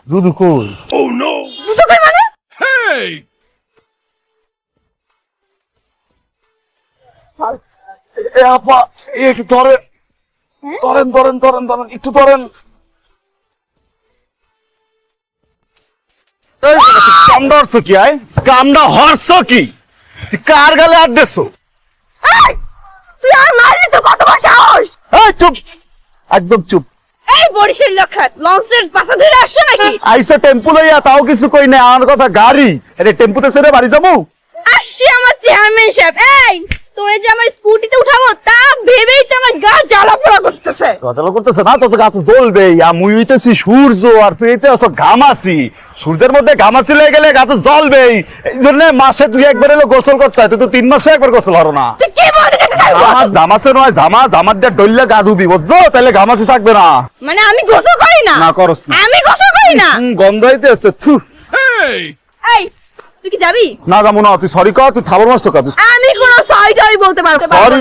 দুধু কই? দুধু কই মানে? এ আপা একটু ধরেন ধরেন ধরেন ধরেন ধরেন একটু ধরেন। কামটা হরছ কি? আয় কামটা হরছ কি? কার গালে হাত দিছো? এই তুই আর মারলি তো কত বড় সাহস? এই চুপ, একদম চুপ। এই বরিশের লক্ষাত লঞ্চের পাশা ধরে আসছো নাকি? আইসো টেম্পু লইয়া, তাও কিছু কই নাই। আমার কথা গাড়ি, এটা টেম্পুতে ছেড়ে বাড়ি যাবো? আসছি আমার চেয়ারম্যান সাহেব। এই তোরে যে আমার স্কুটিতে উঠাবো তা ভেবেই তো আমার গা জ্বালা পোড়া করতেছে। গজালো করতেছে না তো, গা তো জ্বলবেই। মুই হইতেছি সূর্য আর তুই হইতে আছো ঘামাসি। সূর্যের মধ্যে ঘামাসি লেগে গেলে গা তো জ্বলবেই। এই জন্য মাসে তুই একবার এলো গোসল করতে হয়, তুই তো 3 মাসে একবার গোসল হরো না। তুই কি বলতে চাইছিস? আমার জামাসে নয়, জামার দিয়ে ডললে গা ধুবি, বুঝছো? তাহলে ঘামাসি থাকবে না। মানে আমি গোসল করি না? না, করস না। আমি গোসল করি না। গন্ধ হইতে আসছে। থু। এই তুই কি যাবি? না যাবো না, তুই সরি কর, তুই থাবর মারছো কা? আমি কোনো সরি টরি বলতে পারবো না। সরি